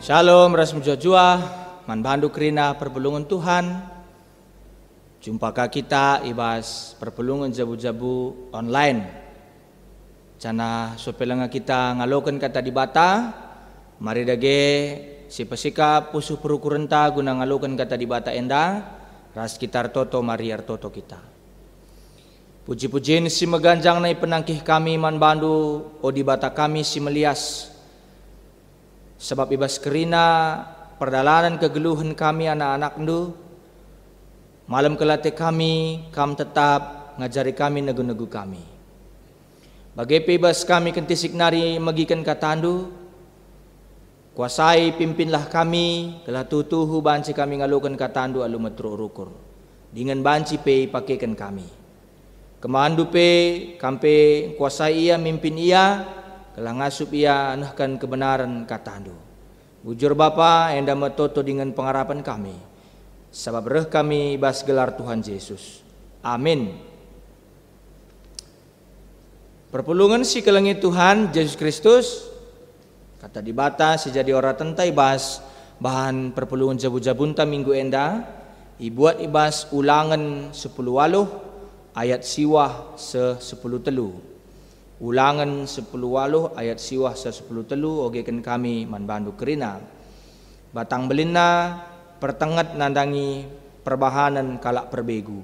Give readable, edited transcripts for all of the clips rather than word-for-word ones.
Shalom, rasmi jua man bandu kerina perpulungan Tuhan. Jumpakah kita ibas perpulungan jabu-jabu online. Cana sopelanga kita ngalokan kata di bata. Mari dage si pesika pusuh perukurenta guna ngalokan kata di bata enda. Ras kitar toto mari toto kita. Puji-pujiin si meganjang nai penangkih kami man bandu o di bata kami si melias. Sebab ibas kerina perdalanan kegeluhan kami anak-anak ndu. Malam kelate kami, kam tetap ngajari kami negu-negu kami. Bagai pebas kami kentisik nari magikan katandu. Kuasai pimpinlah kami, kelah tutuhu banci kami ngalukan katandu alu metru rukur. Dengan banci pe pakaikan kami. Kemandu pe kampe kuasai ia mimpin ia. Kelah ngasup ia anahkan kebenaran katandu. Bujur Bapa enda metoto dengan pengharapan kami. Sebab reh kami bas gelar Tuhan Yesus. Amin. Perpulungan si kelengit Tuhan Yesus Kristus. Kata di bata si jadi ora tentai bas bahan perpulungan jabu-jabunta minggu enda. Ibuat ibas ulangan 10 waluh ayat siwah se-10 telu. Ulangan 10 waluh ayat siwah se-10 telu ogekan kami man bandu kerina. Batang belina pertengat nandangi perbahanan kalak perbegu.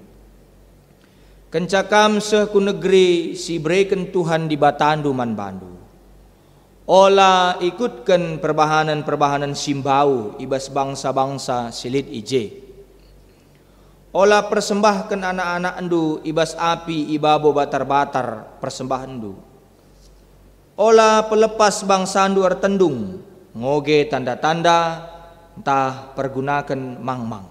Kencakam seku negeri si breken Tuhan di batandu man bandu. Ola ikutkan perbahanan-perbahanan simbau ibas bangsa-bangsa silit ije. Ola persembahkan anak-anak endu ibas api ibabo batar-batar persembahan endu. Ola pelepas bangsa endu artendung ngoge tanda-tanda entah pergunakan mang-mang.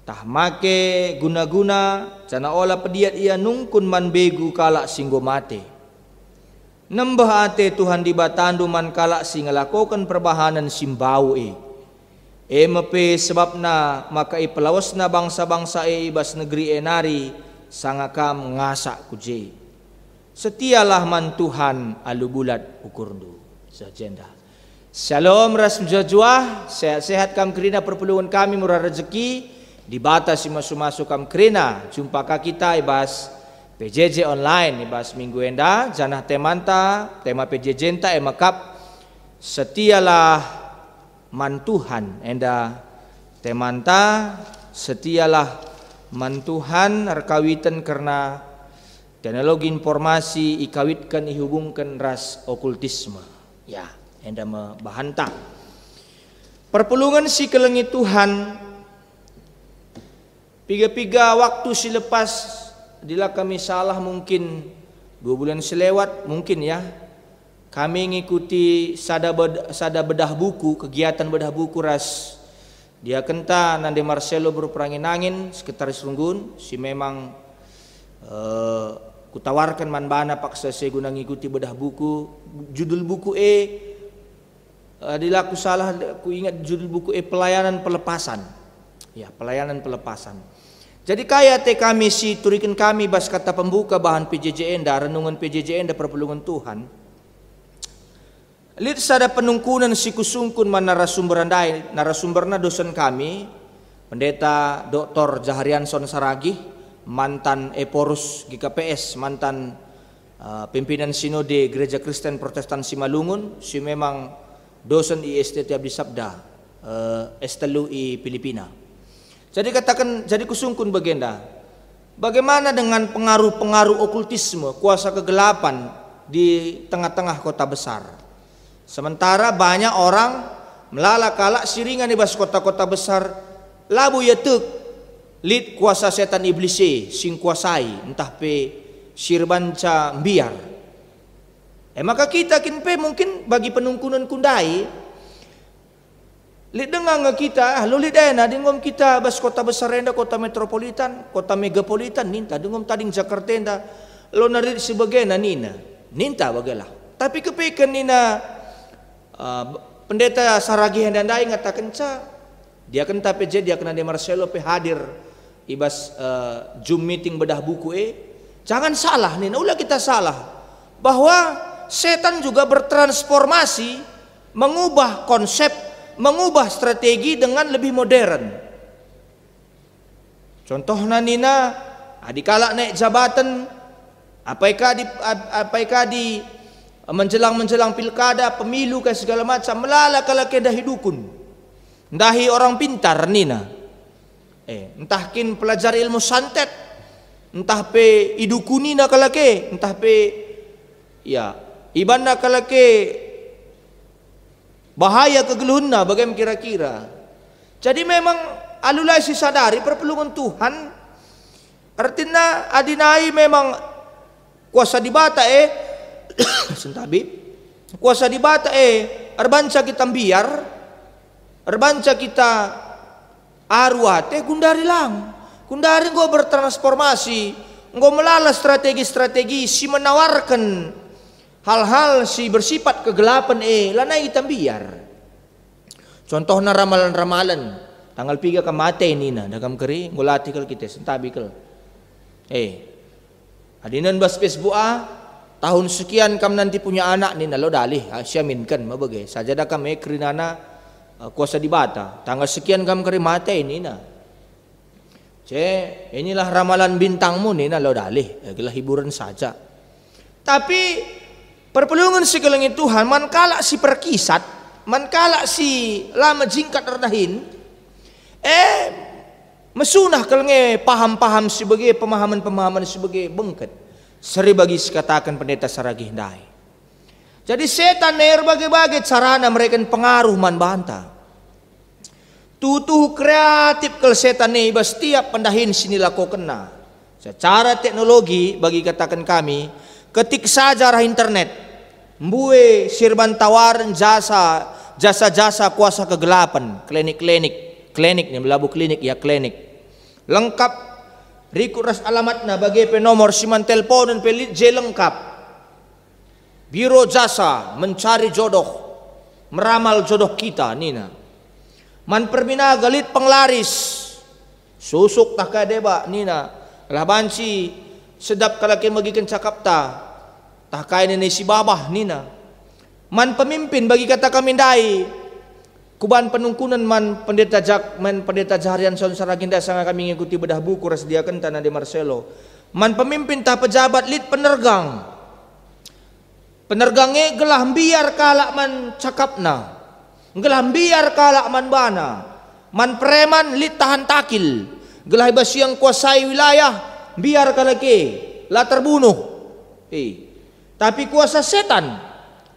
Tah make guna-guna cana ola pediat ia nungkun man begu kalak singgo mate. Nembah ate Tuhan di batandu man kalak sing ngelakokan perbahanan simbau mepe sebabna maka pelawasna bangsa-bangsa ibas negeri enari sangakam ngasak kuje. Setialah man Tuhan alu bulat ukurndu. Sajenda. Shalom ras mjajuah, sehat-sehat kam kerina perpulungan kami murah rezeki di batas si masuk-masuk kam kerina. Jumpakah kita ibas PJJ online ibas minggu enda janah temanta tema PJJ enta emakap setialah man Tuhan enda temanta setialah man Tuhan arkawitan karena teknologi informasi ikawitkan ihubungkan ras okultisme ya enda membahanta perpulungan si kelengit Tuhan piga-piga waktu si lepas dila kami salah mungkin 2 bulan selewat mungkin ya. Kami ngikuti sada bedah buku, kegiatan bedah buku ras dia kenta nande Marcelo berperangin angin sekretaris runggun si memang kutawarkan man bana paksa saya guna ngikuti bedah buku judul buku adilah aku salah aku ingat judul buku pelayanan pelepasan ya pelayanan pelepasan. Jadi kaya te kami si turikan kami bas kata pembuka bahan PJJ enda renungan PJJ enda perpulungan Tuhan. Lid sada penungkunan si kusungkun man narasumberna dosen kami Pendeta Dr. Jaharianson Saragih mantan Eporus GKPS mantan pimpinan sinode Gereja Kristen Protestan Simalungun si memang dosen IST Abdi Sabda S3 Filipina. Jadi kusungkun bagenda bagaimana dengan pengaruh-pengaruh okultisme kuasa kegelapan di tengah-tengah kota besar. Sementara banyak orang melala kalak siringan di bas kota-kota besar labu ya tek lid kuasa setan iblis sing kuasai entah pe sirbanca biar. Maka kita kinpe mungkin bagi penungkunan kundai lid dengang kita lo lid ena dingom kita bas kota besar enda kota metropolitan kota megapolitan ninta dingom tading Jakarta enda lo narid sebagainya nina ninta bagalah tapi kepekan nina Pendeta Saragih dan Dai ngatakan dia kena PJ dia kena de Marcelo pe hadir ibas Zoom meeting bedah buku jangan salah nih ulah kita salah bahwa setan juga bertransformasi mengubah konsep mengubah strategi dengan lebih modern. Contohnya nina, adikala naik jabatan, apakah di menjelang pilkada, pemilu ke segala macam, melala kala ke dahi dukun, dahi orang pintar nina. Entah kin pelajar ilmu santet, entah pe idukunina kala ke, entah pe ya ibanda kala ke bahaya kegeluhunna bagaimana kira-kira. Jadi memang alulai si sadari perpelungan Tuhan, artinya adinai memang kuasa dibata sentabi kuasa dibata arbanca kita biar arbanca kita arwate gundari go bertransformasi, go melala strategi-strategi si menawarkan hal-hal si bersifat kegelapan lanai kita biar. Contohnya ramalan-ramalan tanggal 3 ka mate nina dagam keri ngulati kal kita sentabi kal adinan bas Facebook tahun sekian kam nanti punya anak nina lo dalih siaminkan mabage saja dah kami kerinana kuasa dibata tanggal sekian kam keri mate nina inilah ramalan bintangmu nina lo dalih itulah hiburan saja. Tapi perpelungan sekelengit Tuhan mankala si perkisat, mankala si lama jingkat erdahin mesunah kelenge paham-paham sebagai pemahaman-pemahaman sebagai bengket seri bagi sekatakan pendeta saragih dai. Jadi setan berbagai-bagai carana mereka pengaruh man banta. Tutuh kreatif kel setan setiap pendahin sinilah kau kena. Secara teknologi bagi katakan kami, ketik saja arah internet, mbue sirban tawaran jasa kuasa kegelapan, klinik nih melabu klinik ya klinik. Lengkap rikuras alamatna bagi penomor siman telepon dan pelit J lengkap. Biro jasa mencari jodoh, meramal jodoh kita nina. Man permina galit penglaris, susuk tak kadeba nina. Lah banci sedap kalaki magikan cakap tak kaya ni si babah nina. Man pemimpin bagi kata kami dai. Kuban penungkunan man pendeta Jaharian Son Saraginda sanga kami ngikuti bedah buku rasdiakan tanah de Marcelo. Man pemimpin tah pejabat lid penergangnya gelah biar kalak man cakapna, gelah biar kalak man bana, man preman lid tahan takil, gelah basi yang kuasai wilayah biar kalake lah terbunuh. Tapi kuasa setan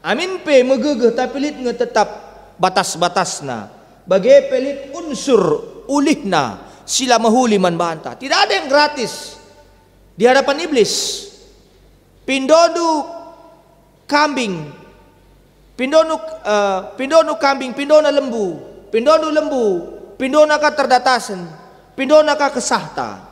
amin pe megegeh tapi lid tetap batas-batasna bagai pelit unsur ulihna sila mahuli man banta. Tidak ada yang gratis di hadapan iblis. Pindodu kambing, pindodu kambing, pindona lembu, pindona ka terdatasan, pindona ka kesahta.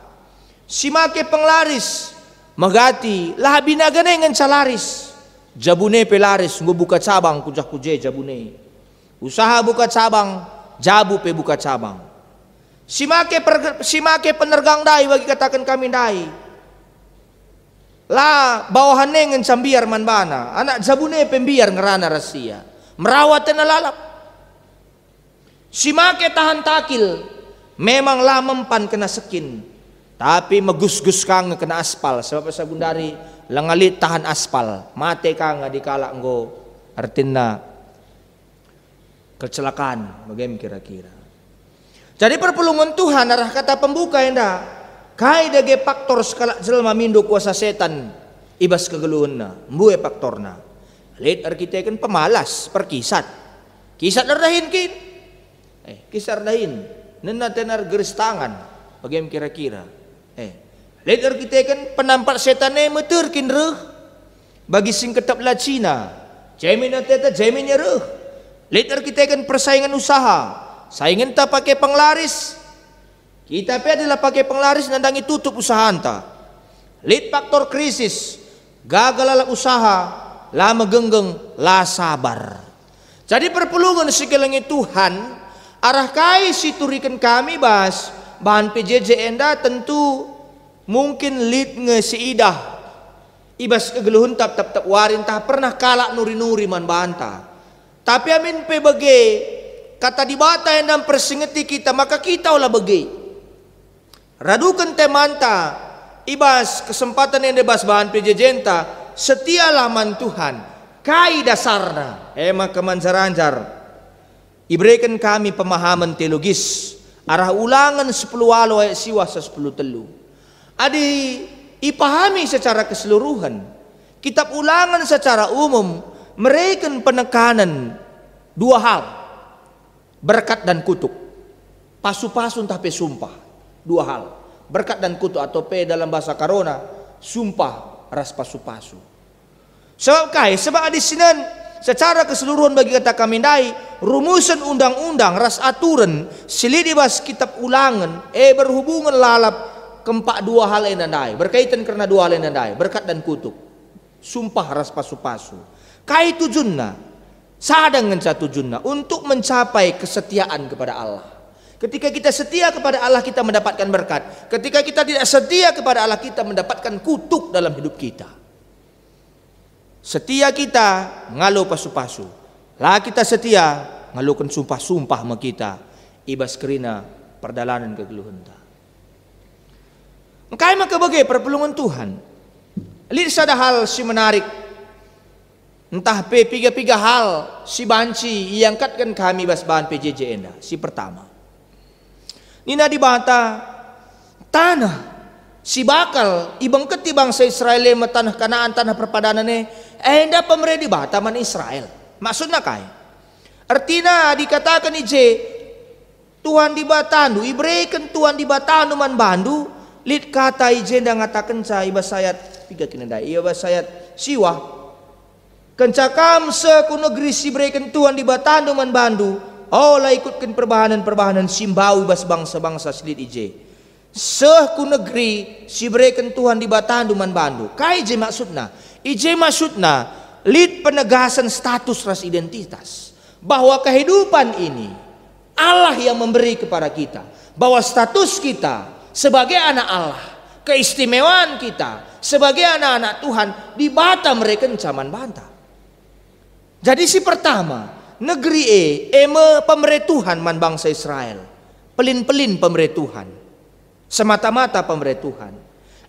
Simake penglaris magati lah binagane ngan salaris. Jabune pelaris buka cabang kujah kuje jabune. Usaha buka cabang, jabu pe buka cabang. Simake penergang dai bagi katakan kami dai. Lah bawahanne ngen sambiar man bana, anak jabune pembiar ngerana rahasia. Merawat na lalap. Simake tahan takil, memang lah mempan kena sekin. Tapi megus-gus kang kena aspal sebab sabundari lengalit tahan aspal. Mate kang dikala nggo artina kecelakaan bagaimana kira-kira. Jadi perpelungan Tuhan arah kata pembuka enda kai dage faktor skala jelma mindo kuasa setan ibas kegeluhunna mbue faktorna late arkiteken pemalas perkisat kisat erdahin kin kisar dahin nena tenar geris tangan bagaimana kira-kira late arkiteken penampak setane meter kin reuh bagi sing ketap la Cina jamin teta jaminnya reuh. Later kita kan persaingan usaha, saingan tak pakai penglaris. Kita adalah pakai penglaris nandangi tutup usaha anta. Lead faktor krisis, gagal lah usaha, lama genggeng, lah sabar. Jadi perpelungan sekelengit Tuhan, arah kai siturikan kami bas, bahan PJJ enda tentu mungkin lead ngesiidah. Ibas kegeluhun tap warin tah pernah kalak nuri-nuri man banta. Tapi amin pe bagi kata di bata yang dan persingeti kita, maka kita olah bagi. Radukan temanta, ibas kesempatan yang debas bahan pejejenta, setialah man Tuhan, kai dasarna, maka manjaranjar. Iberikan kami pemahaman teologis, arah ulangan 10 walu ayat siwa 10 telu. Adi ipahami secara keseluruhan. Kitab ulangan secara umum mereken penekanan 2 hal, berkat dan kutuk. Pasu-pasu tapi sumpah, 2 hal, berkat dan kutuk, atau dalam bahasa Karona, sumpah ras pasu-pasu. Sebab di sini secara keseluruhan bagi kata kami dai, rumusan undang-undang ras aturan silidibas kitab ulangan berhubungan lalap keempat 2 hal yang dai, berkaitan karena 2 hal yang dai, berkat dan kutuk, sumpah ras pasu-pasu. Kai tujuannya, sadang dengan tujuannya untuk mencapai kesetiaan kepada Allah. Ketika kita setia kepada Allah, kita mendapatkan berkat. Ketika kita tidak setia kepada Allah, kita mendapatkan kutuk dalam hidup kita. Setia kita ngalu pasu-pasu, lah kita setia ngalukan sumpah-sumpah sama kita, ibas kerina perdalanan kegeluhan ta. Maka bagai perpelungan Tuhan. Lihat sada hal si menarik, entah piga hal si banci iangkatkan kami bas bahan PJJ enda. Si pertama, nina di bata tanah si bakal ibang keti bangsa Israel tanah Kanaan, tanah perpadanan enda pemerintah di bata man Israel. Maksudnya kai, artinya dikatakan Tuhan di batandu, iberikan Tuhan di batandu man bandu. Lid kata ijenda ngatakan sa ibas sayat piga kinandai, ibas sayat siwa kencakam seku negeri si berikan Tuhan di batandu man bandu, lah ikutkan perbahanan simbau ibas bangsa-bangsa silid ije. Seku negeri si berikan Tuhan di batandu man bandu. Kai ije maksudna? Ije maksudna lid penegasan status ras identitas, bahwa kehidupan ini Allah yang memberi kepada kita, bahwa status kita sebagai anak Allah, keistimewaan kita sebagai anak-anak Tuhan di bata mereka zaman bantah. Jadi si pertama, negeri pemerintah man bangsa Israel, pelin-pelin pemerintah Tuhan, semata-mata pemerintah Tuhan.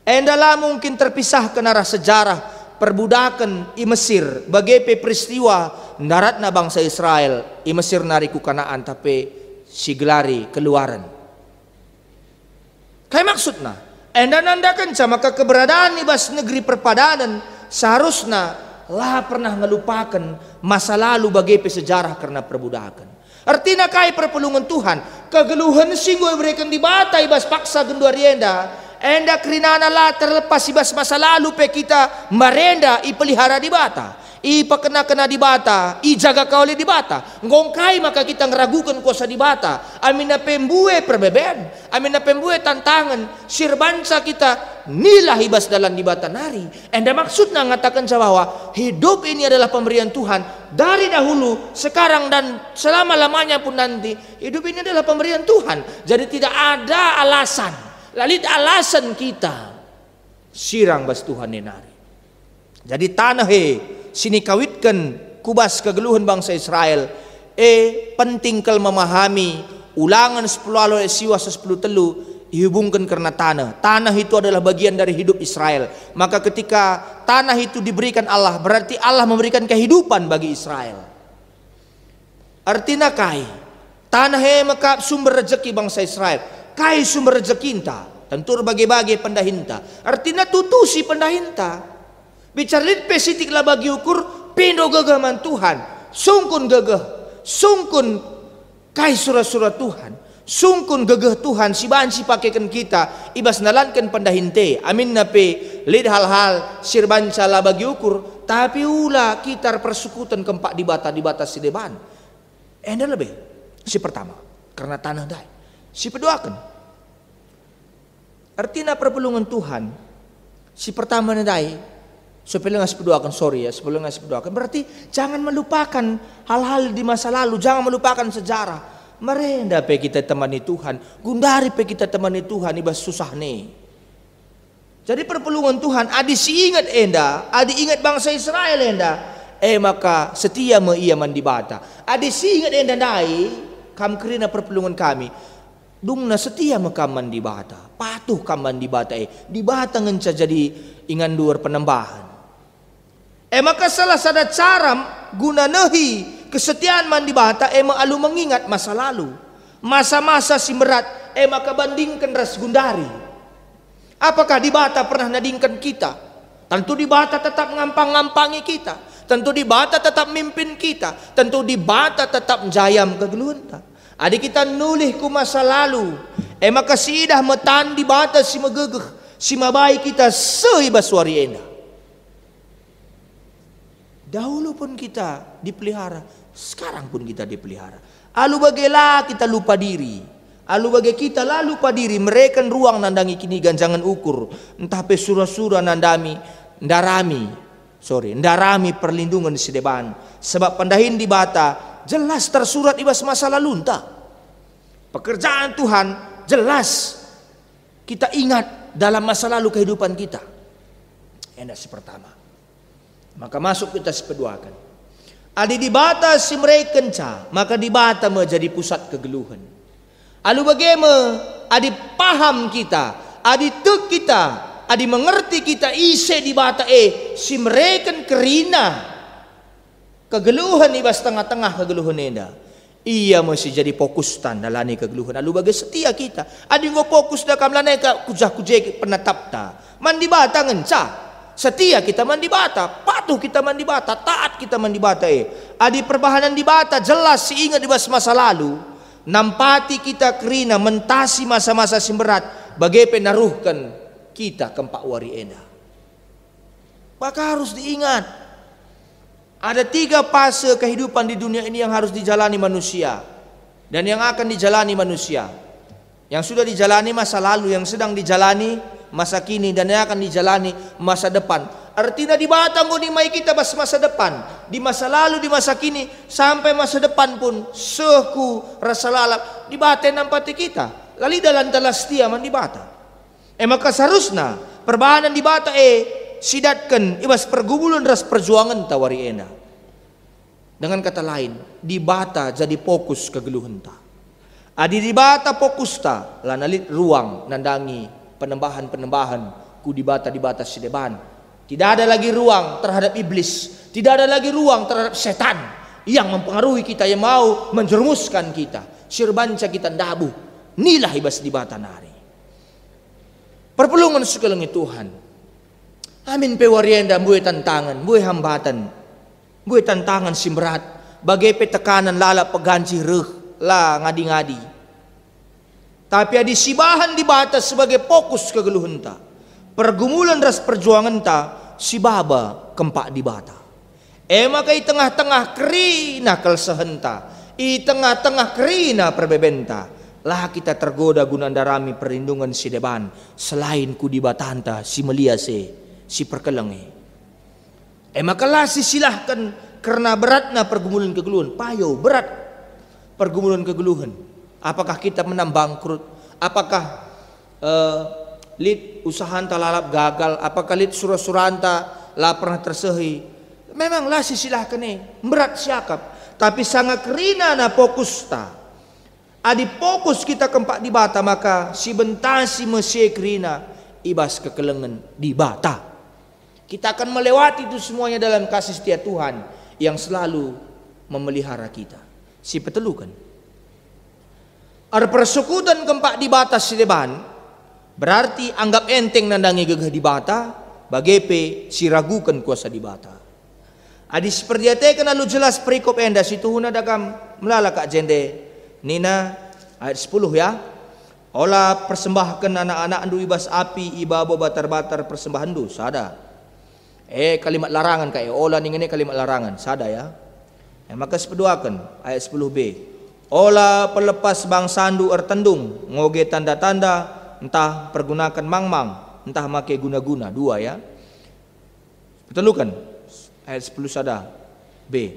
Endalah mungkin terpisah ke arah sejarah perbudakan i Mesir, bagai peristiwa daratna bangsa Israel i Mesir nariku Kanaan, tapi si gelari keluaran. Kayak maksudnya, enda nandakan maka keberadaan ibas negeri perpadanan seharusnya lah pernah ngelupakan masa lalu bagai sejarah karena perbudakan. Artinya kai perpelungan Tuhan, kegeluhan singgo berikan di bata ibas paksa genduari enda kerinana lah terlepas ibas masa lalu kita merenda ipelihara di bata, ipakena di bata, ijaga kauli di bata. Ngongkai maka kita ngeragukan kuasa di bata. Amin na pembue perbeben, amin na pembue tantangan sirbansa kita nilah ibas dalam di bata nari. Enda maksudnya ngatakan bahwa hidup ini adalah pemberian Tuhan dari dahulu, sekarang dan selama-lamanya pun nanti. Hidup ini adalah pemberian Tuhan. Jadi tidak ada alasan, lalit alasan kita sirang bas Tuhan nari. Jadi tanah sini kawitkan kubas kegeluhan bangsa Israel penting kal memahami ulangan 10 ayat siwa 10 telu dihubungkan karena tanah itu adalah bagian dari hidup Israel. Maka ketika tanah itu diberikan Allah, berarti Allah memberikan kehidupan bagi Israel. Artinya kai tanah maka sumber rezeki bangsa Israel, kai sumber rezeki inta tentu bagi-bagi pendahinta. Artinya tutusi pendahinta. Bicara spesifik lah bagi ukur pindo gagah man Tuhan, sungkun gagah, sungkun kai surah-surah Tuhan, sungkun gagah Tuhan si banci pakaikan kita ibas nalankan pendahinte. Amin nape lid hal-hal sirbanca lah bagi ukur, tapi ulah kita persekutan keempat di bata si deban. Enda lebih si pertama karena tanah dai, si pedoakan. Artinya perpelungan Tuhan si pertama dai. Sebelum ngasih doakan, sebelum ngasih doakan, berarti jangan melupakan hal-hal di masa lalu, jangan melupakan sejarah. Merenda pe kita temani Tuhan, gundari pe kita temani Tuhan, ibas susah nih. Jadi perpelungan Tuhan, adi si ingat enda, adi ingat bangsa Israel enda, maka setia me ia mandi bata. Adi si ingat enda dai, kam kerina perpulungan kami. Dung na setia makaman di bata, patuh kaman di bata di bata ngenca jadi ingan duar penambahan. Maka salah sada cara guna nehi kesetiaan man di bata alu mengingat masa lalu, masa-masa simberat maka bandingkan ras gundari. Apakah di bata pernah nadingkan kita? Tentu di bata tetap ngampang-ngampangi kita, tentu di bata tetap mimpin kita, tentu di bata tetap jayam kegeluhanta. Adik kita nulih ku masa lalu, maka si idah metan di bata si megegeh, si mabai kita seibas wari enda. Dahulu pun kita dipelihara, sekarang pun kita dipelihara. Alu bagailah kita lupa diri, alu bagai kita lah lupa diri. Mereka ruang nandangi kini ganjangan ukur, entah pe surah-surah ndarami perlindungan di sedeban. Sebab pandahin di bata jelas tersurat ibas masa lalu entah. Pekerjaan Tuhan jelas kita ingat dalam masa lalu kehidupan kita. Enak si pertama. Maka masuk kita sepeduakan. Adi di bata si mereka maka di bata menjadi pusat kegeluhan. Alu bagaimana adi paham kita, adi tek kita, adi mengerti kita ise di bata si mereka kerina kegeluhan ibas tengah-tengah kegeluhan enda. Ia masih jadi fokus tan dalani kegeluhan. Alu bagai setia kita. Adi ngo fokus dah kam lanai ka kujah-kujah penatapta. Mandi bata ngenca. Setia kita mandi bata, patuh kita mandi bata, taat kita mandi bata Adi perbahanan di bata jelas si ingat ibas masa lalu. Nampati kita kerina mentasi masa-masa simberat bagai penaruhkan kita kempak wari enda. Maka harus diingat, ada 3 fase kehidupan di dunia ini yang harus dijalani manusia dan yang akan dijalani manusia. Yang sudah dijalani masa lalu, yang sedang dijalani masa kini, dan yang akan dijalani masa depan. Artinya di batang ni mai kita pas masa depan, di masa lalu, di masa kini, sampai masa depan pun seku rasa lalap di baten nampati kita. Lali dalam telas setia man di bata. Maka seharusnya perbahanan di bata sidatkan ibas pergumulan ras perjuangan tawari ena. Dengan kata lain, di bata jadi fokus kegeluhan ta. Adi di bata fokus ta, lanalit ruang nandangi penembahan ku di bata sedeban. Tidak ada lagi ruang terhadap iblis, tidak ada lagi ruang terhadap setan yang mempengaruhi kita, yang mau menjerumuskan kita, sirbanca kita dabu. Nilah ibas di bata nari. Perpulungan sekelengi Tuhan. Amin pe warienda buai tantangan, buai hambatan, buai tantangan simberat, bagai pe tekanan lala peganci reh lah ngadi-ngadi. Tapi ada sibahan di batas sebagai fokus kegeluhan ta. Pergumulan ras perjuangan ta si baba kempak di bata. Maka i tengah-tengah kerina kalsahenta, i tengah-tengah kerina perbebenta, lah kita tergoda gunandarami perlindungan si deban selain ku di batanta si meliase si perkelenge. Maka lah silahkan karena beratna pergumulan kegeluhan, payo berat pergumulan kegeluhan. Apakah kita menang bangkrut? Apakah lid usaha anta lalap gagal? Apakah lid surah-suranta lah pernah tersehi? Memanglah sisilahkan berat siakap. Tapi sangat kerina na fokus ta. Adi fokus kita kempak di bata, maka si bentasi mesye kerina ibas kekelengan di bata. Kita akan melewati itu semuanya dalam kasih setia Tuhan yang selalu memelihara kita. Si petelukan. Ada persekutuan kempak di batas si deban, berarti anggap enteng nandangi gegah di bata, bagepe si ragukan kuasa di bata. Adi seperti atekan lalu jelas perikop enda situ huna dagam melala kak jende nina ayat 10 ya. Ola persembahkan anak-anak andu ibas api ibabo batar-batar persembahan du sada. Kalimat larangan kak ola ningene kalimat larangan sada ya. Maka sepeduakan ayat 10b. Ola pelepas bangsandu ertendung ngoge tanda-tanda entah pergunakan mangmang entah make guna-guna 2 ya. Betulukan ayat 10 sada B.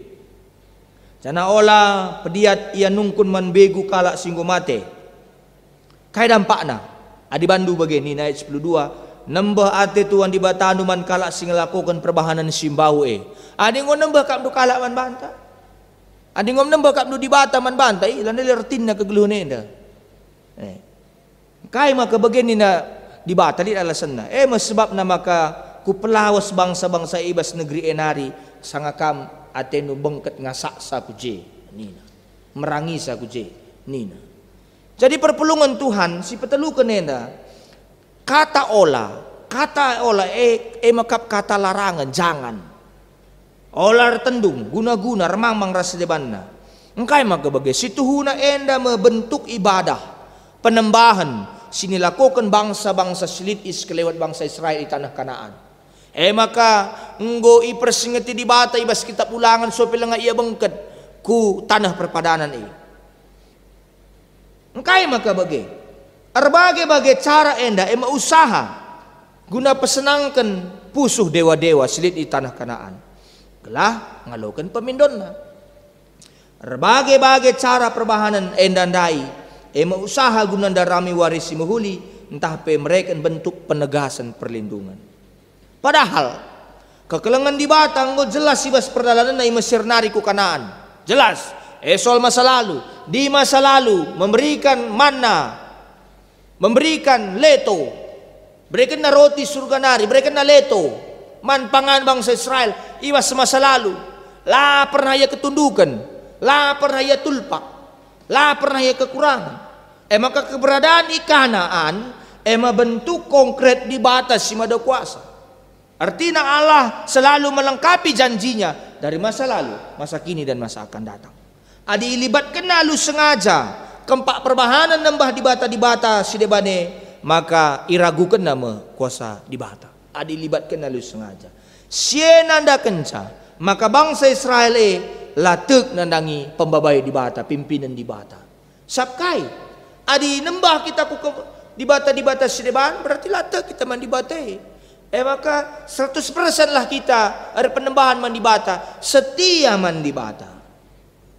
Jana ola pediat ia nungkun man begu kalak singgo mate. Kai dampakna adi bandu bageni ayat 10 2 nembah ate tuan di batanu man kalak sing lakukan perbahanan simbau adi ngo nembah kam du kalak man banta. Adi ngom nembak kapnu di bata man bantai, lan lertin na kagluhne da. Kai maka bagian ni na di bata di alasan na. Mas sebab na maka ku pelawas bangsa-bangsa ibas negeri enari sangakam atenu bengket ngasak sa kuje nina. Merangi sa kuje nina. Jadi perpulungan Tuhan si petelukan nenda kata olah makap kata larangan jangan. Olar tendung guna-guna remang-mang rasa debanna. Engkai maka bagai situhuna enda membentuk ibadah penembahan sinilakukan bangsa-bangsa silit kelewat bangsa Israel di tanah Kanaan. Maka nggo ipersingeti di bata ibas kitab ulangan so pilanga ia bengket ku tanah perpadanan engkai maka bagai berbagai cara enda usaha guna pesenangkan pusuh dewa-dewa silit di tanah Kanaan. Gelah ngalokan pemindonna. Berbagai cara perbahanan endandai usaha guna darami warisi muhuli entah pe mereka bentuk penegasan perlindungan. Padahal kekelengan di batang jelas ibas perjalanan na Mesir nari ku Kanaan. Jelas soal masa lalu. Di masa lalu memberikan manna, memberikan leto, berikan na roti surga nari, berikan na leto. Man pangan bangsa Israel iwas semasa lalu. La pernah ya ketundukan, la pernah ya tulpak, la pernah ya kekurangan. Maka keberadaan Kanaan bentuk konkret di batas si mada kuasa. Artinya Allah selalu melengkapi janjinya dari masa lalu, masa kini dan masa akan datang. Adi ilibatkan lalu sengaja kempak perbahanan nembah di bata si debane maka iragukan nama kuasa di bata. Adi libatkan lalu sengaja. Sienanda kenca maka bangsa Israel latuk nandangi pembabai di bata, pimpinan di bata. Sabkai adi nembah kita ku di bata sideban berarti latuk kita man di bata. Maka 100% lah kita ada penembahan man di bata, setia man di bata.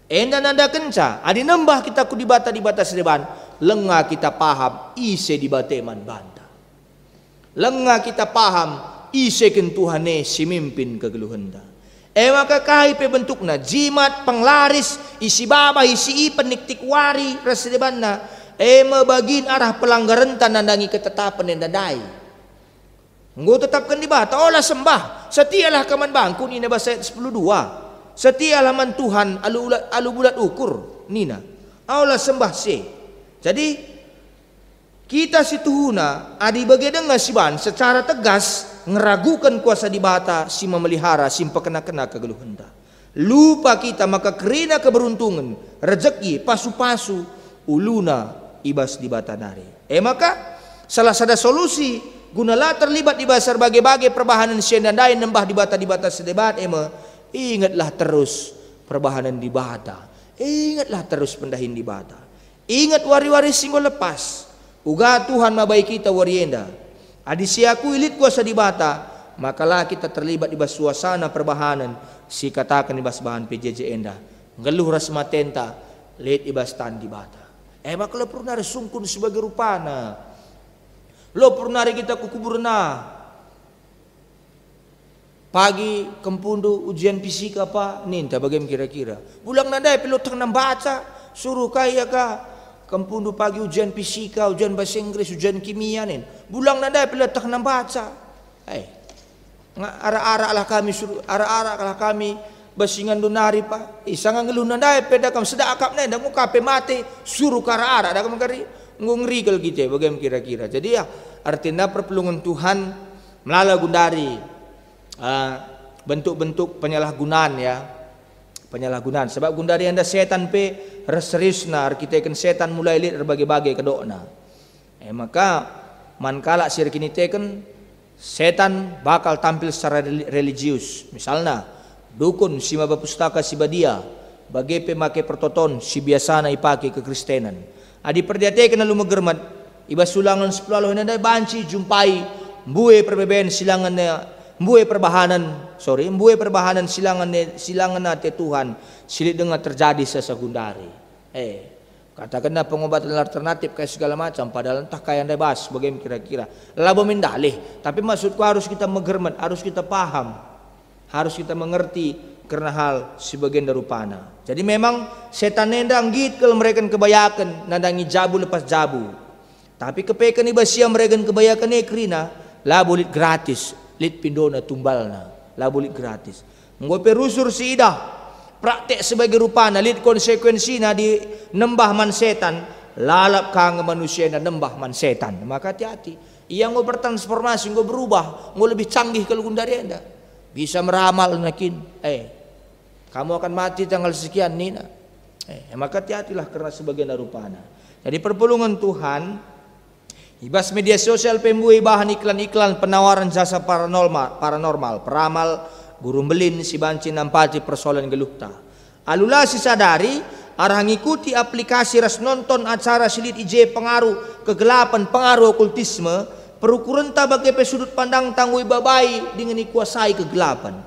Enda nanda kenca adi nembah kita ku di bata sideban lengah kita paham ise di bata man banta. Lengah kita paham iseken Tuhane si mimpin kegeluhenda. Maka kai pe bentukna jimat penglaris isi baba isi peniktik wari rasedebanna bagin arah pelanggaran tanandangi ketetapan yang dadai. Nggo tetapkan di bata olah sembah setialah kaman bangku nina bahasa 10:2. Setialah man Tuhan alu bulat ukur nina. Olah sembah se. Jadi kita situhuna adi bagian ngasiban secara tegas ngeragukan kuasa di bata si memelihara simpa kena kegeluhenda. Lupa kita maka kerina keberuntungan rezeki pasu-pasu uluna ibas di bata nari. Maka salah satu solusi gunalah terlibat di basar bagai-bagai perbahanan siendandai nembah di bata sedebat ingatlah terus perbahanan di bata. Ingatlah terus pendahin di bata. Ingat wari-wari singgo lepas. Uga Tuhan mabai kita warienda. Adi siaku ilit kuasa di bata, makalah kita terlibat di bas suasana perbahanan si katakan di bas bahan PJJ enda. Ngeluh ras matenta, lihat ibas tan di bata. Maka lo pernah sungkun sebagai rupana. Lo pernah kita kukuburna. Pagi kempundu ujian fisika apa? Ninta bagaimana kira-kira. Bulang nadai pelotang nang baca, suruh kaya ka. Kempundu pagi ujian fisika, ujian bahasa Inggris, ujian kimia nih. Bulang nanda peletak nang baca. Ara-ara lah kami suruh, ara-ara lah kami basingan dunari pa. Sangat ngeluh nanda peda kam sedak akap nenda muka pe mati suruh kara-ara. Ada kam kari ngeri kalau gitu. Bagaimana kira-kira. Jadi ya artinya perpelungan Tuhan melalui gundari bentuk-bentuk penyalahgunaan ya. Penyalahgunaan sebab gundari anda setan pe reseriusna arkiteken setan mulai lihat berbagai-bagai kedokna. Maka mankala sir kini teken setan bakal tampil secara religius. Misalnya dukun si maba pustaka si badia bagi pemake pertoton si biasana ipake kekristenan. Adi perdiateken lalu megermat iba sulangan 10 nanda banci jumpai mbue perbeben silangan Mbue perbahanan silangan nate Tuhan silit dengan terjadi sesegundari. Katakanlah pengobatan alternatif kayak segala macam padahal entah kayak anda bahas bagaimana kira-kira labo mendalih tapi maksudku harus kita mengermat harus kita paham harus kita mengerti karena hal sebagian darupana. Jadi memang setan nendang git kalau mereka kebayakan nandangi jabu lepas jabu. Tapi kepekan iba siang mereka kebayakan ekrina lah bolit gratis, lit pindona tumbalna, lah bolit gratis. Ngope rusur si idah praktek sebagai rupana lit konsekuensina di nembah man setan, lalap kang manusia na nembah man setan. Maka hati-hati. Ia ngo bertransformasi, ngo berubah, ngo lebih canggih kalau dari anda. Bisa meramal nakin, kamu akan mati tanggal sekian nina. Maka hati-hatilah karena sebagian darupana. Jadi perpulungan Tuhan, ibas media sosial pembuai bahan iklan-iklan penawaran jasa paranormal, peramal, guru belin, si banci nampati persoalan gelukta. Alula si sadari, arah ngikuti aplikasi ras nonton acara silit IJ pengaruh kegelapan, pengaruh okultisme, perukuran tabak sudut pandang tangui babai dengan dikuasai kegelapan.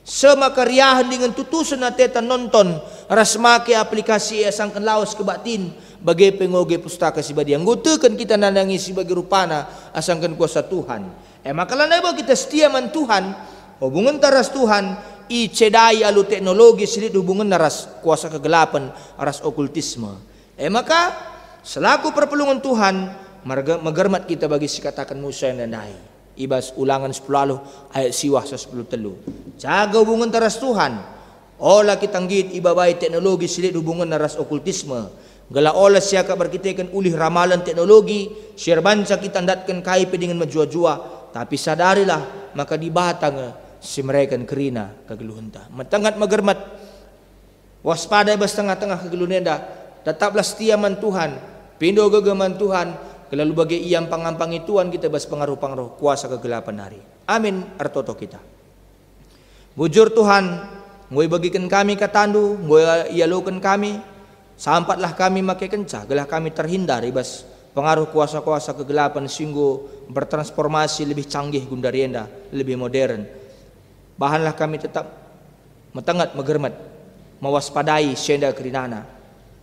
Semakariahan dengan tutusan ateta nonton ras make aplikasi asangkan laos kebatin bagi pengoge pustaka sibadi yang gutekan kita nandangi sebagai rupana asangkan kuasa Tuhan. Maka lanai bahwa kita setia man Tuhan, hubungan taras Tuhan icedai alu teknologi silit hubungan naras kuasa kegelapan ras okultisme. Maka selaku perpulungan Tuhan magermat kita bagi si katakan Musa yang dandai. Ibas ulangan 10 ayat siwah 10 telu. Jaga hubungan taras Tuhan. Olah kita nggit ibabai teknologi silit hubungan naras okultisme. Gala olah siaka berkitekan ulih ramalan teknologi. Siar banca kita ndatkan kaipe dengan menjua-jua. Tapi sadarilah maka di batang si mereka kerina kegeluhenta. Matangat magermat. Waspada ibas tengah-tengah kegeluhenta. Tetaplah setia man Tuhan. Pindo gegeman Tuhan. Lalu bagi iam pangampang ituan kita bas pengaruh-pengaruh kuasa kegelapan hari. Amin artoto kita. Bujur Tuhan, ngoi bagikan kami katandu, ngoi ialukan kami, sampatlah kami makai kenca, gelah kami terhindar ibas pengaruh kuasa-kuasa kegelapan singgo bertransformasi lebih canggih gundarienda, lebih modern. Bahanlah kami tetap metengat megermat, mewaspadai syenda kerinana.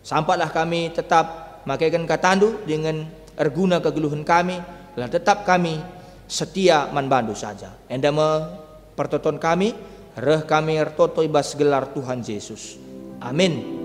Sampatlah kami tetap makaikan katandu dengan erguna kegeluhan kami, lah tetap kami setia manbandu saja. Enda pertoton kami, reh kami ertoto ibas gelar Tuhan Yesus. Amin.